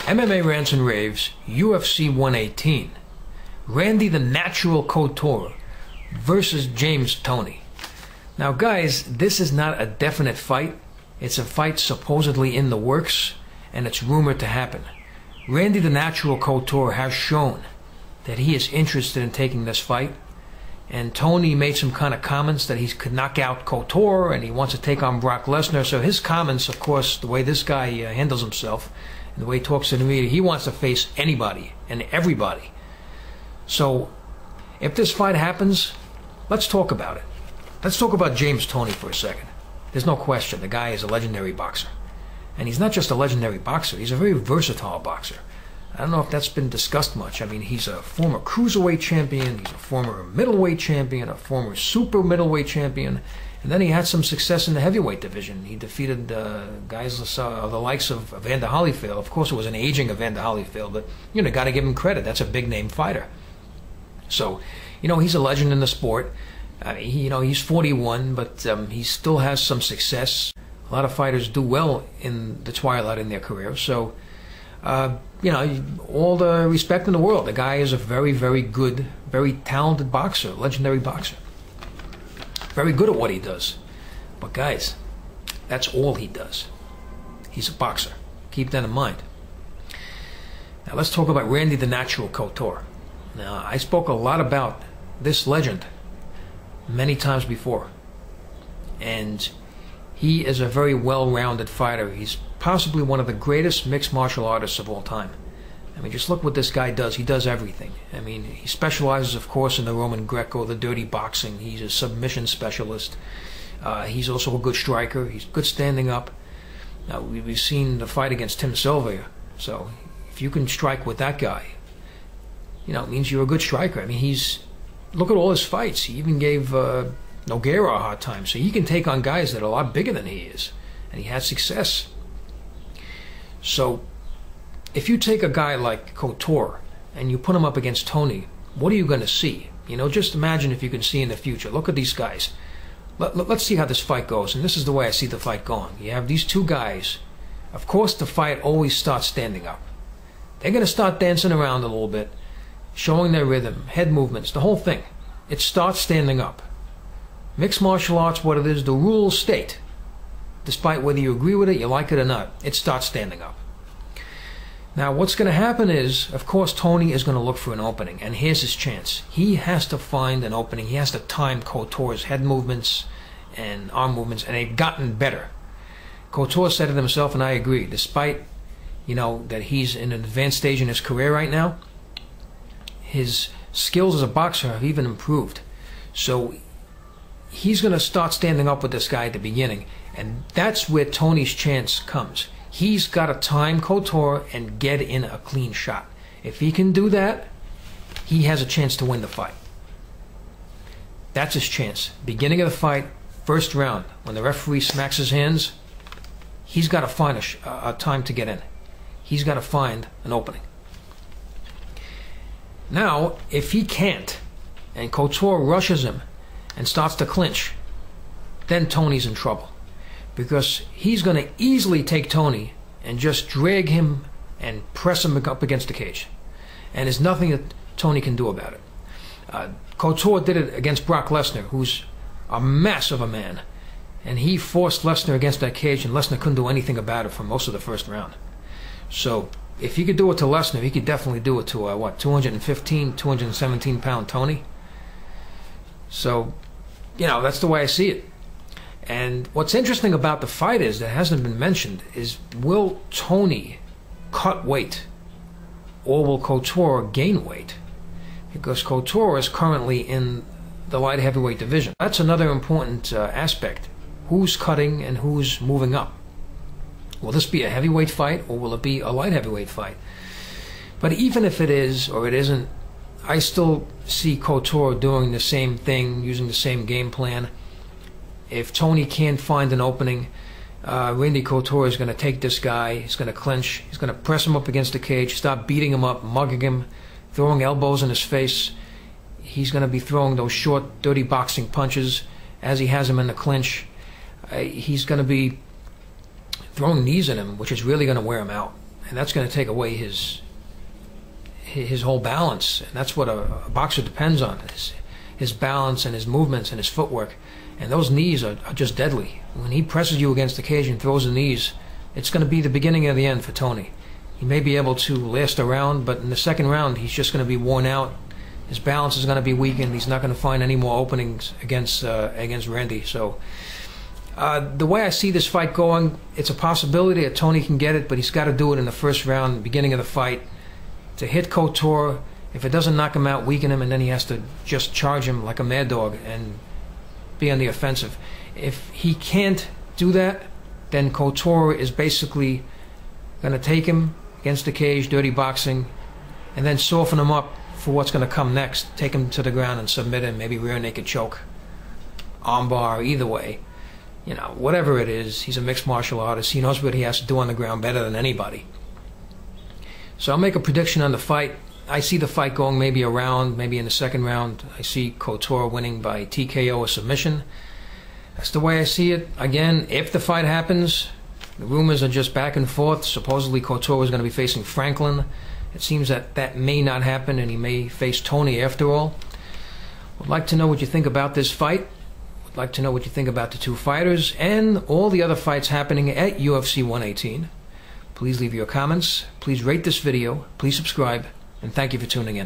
MMA Rants and Raves, UFC 118. Randy the Natural Couture versus James Toney. Now guys, this is not a definite fight. It's a fight supposedly in the works, and it's rumored to happen. Randy the Natural Couture has shown that he is interested in taking this fight, and Toney made some kind of comments that he could knock out Couture and he wants to take on Brock Lesnar. So his comments, of course, the way this guy handles himself and the way he talks to the media, he wants to face anybody and everybody. So if this fight happens, let's talk about it. Let's talk about James Toney for a second. There's no question, the guy is a legendary boxer. And he's not just a legendary boxer, he's a very versatile boxer. I don't know if that's been discussed much. I mean, he's a former cruiserweight champion, he's a former middleweight champion, a former super middleweight champion, and then he had some success in the heavyweight division. He defeated guys the likes of Evander Holyfield. Of course, it was an aging Evander Holyfield, but you got to give him credit. That's a big-name fighter. So, he's a legend in the sport. He's 41, but he still has some success. A lot of fighters do well in the twilight in their career. So, all the respect in the world. The guy is a very, very good, very talented boxer, legendary boxer. Very good at what he does. But guys, that's all he does. He's a boxer. Keep that in mind. Now let's talk about Randy the Natural Couture. Now, I spoke a lot about this legend many times before. And he is a very well-rounded fighter. He's possibly one of the greatest mixed martial artists of all time. I mean, just look what this guy does. He does everything. I mean, he specializes, of course, in the Roman Greco, the dirty boxing. He's a submission specialist. He's also a good striker. He's good standing up. Now, we've seen the fight against Tim Sylvia. So, if you can strike with that guy, it means you're a good striker. I mean, look at all his fights. He even gave Nogueira a hard time. So he can take on guys that are a lot bigger than he is. And he had success. So, if you take a guy like Couture and you put him up against Toney, what are you going to see? Just imagine if you can see in the future. Look at these guys. Let's see how this fight goes. And this is the way I see the fight going. You have these two guys. Of course, the fight always starts standing up. They're going to start dancing around a little bit, showing their rhythm, head movements, the whole thing. It starts standing up. Mixed martial arts, what it is, the rules state. Despite whether you agree with it, you like it or not, it starts standing up. Now, what's going to happen is, of course, Toney is going to look for an opening, and here's his chance. He has to find an opening. He has to time Couture's head movements and arm movements, and they've gotten better. Couture said it himself, and I agree, despite, that he's in an advanced stage in his career right now, his skills as a boxer have even improved. So he's going to start standing up with this guy at the beginning, and that's where Toney's chance comes. He's got to time Couture and get in a clean shot. If he can do that, he has a chance to win the fight. That's his chance. Beginning of the fight, first round, when the referee smacks his hands, he's got to find a time to get in. He's got to find an opening. Now, if he can't, and Couture rushes him and starts to clinch, then Toney's in trouble. Because he's going to easily take Toney and just drag him and press him up against the cage. And there's nothing that Toney can do about it. Couture did it against Brock Lesnar, who's a mess of a man. And he forced Lesnar against that cage, and Lesnar couldn't do anything about it for most of the first round. So, if he could do it to Lesnar, he could definitely do it to, 215, 217-pound Toney? So, that's the way I see it. And what's interesting about the fight is, that hasn't been mentioned, is will Toney cut weight or will Couture gain weight? Because Couture is currently in the light heavyweight division. That's another important aspect. Who's cutting and who's moving up? Will this be a heavyweight fight or will it be a light heavyweight fight? But even if it is or it isn't, I still see Couture doing the same thing, using the same game plan. If Toney can't find an opening, Randy Couture is going to take this guy, he's going to clinch, he's going to press him up against the cage, start beating him up, mugging him, throwing elbows in his face. He's going to be throwing those short, dirty boxing punches as he has him in the clinch. He's going to be throwing knees at him, which is really going to wear him out. and that's going to take away his whole balance, and that's what a boxer depends on, his balance and his movements and his footwork. And those knees are just deadly. When he presses you against the cage and throws the knees, it's going to be the beginning of the end for Toney. He may be able to last a round, but in the second round he's just going to be worn out. His balance is going to be weakened. He's not going to find any more openings against Randy. So the way I see this fight going, it's a possibility that Toney can get it, but he's got to do it in the first round, beginning of the fight, to hit Couture. If it doesn't knock him out, weaken him, and then he has to just charge him like a mad dog and be on the offensive. If he can't do that, then Couture is basically going to take him against the cage, dirty boxing, and then soften him up for what's going to come next. Take him to the ground and submit him, maybe rear naked choke, armbar, either way. You know, whatever it is, he's a mixed martial artist. He knows what he has to do on the ground better than anybody. So I'll make a prediction on the fight. I see the fight going maybe a round, maybe in the second round. I see Couture winning by TKO or submission. That's the way I see it. Again, if the fight happens, the rumors are just back and forth. Supposedly Couture was going to be facing Franklin. It seems that that may not happen, and he may face Toney after all. Would like to know what you think about this fight. Would like to know what you think about the two fighters and all the other fights happening at UFC 118. Please leave your comments. Please rate this video. Please subscribe. And thank you for tuning in.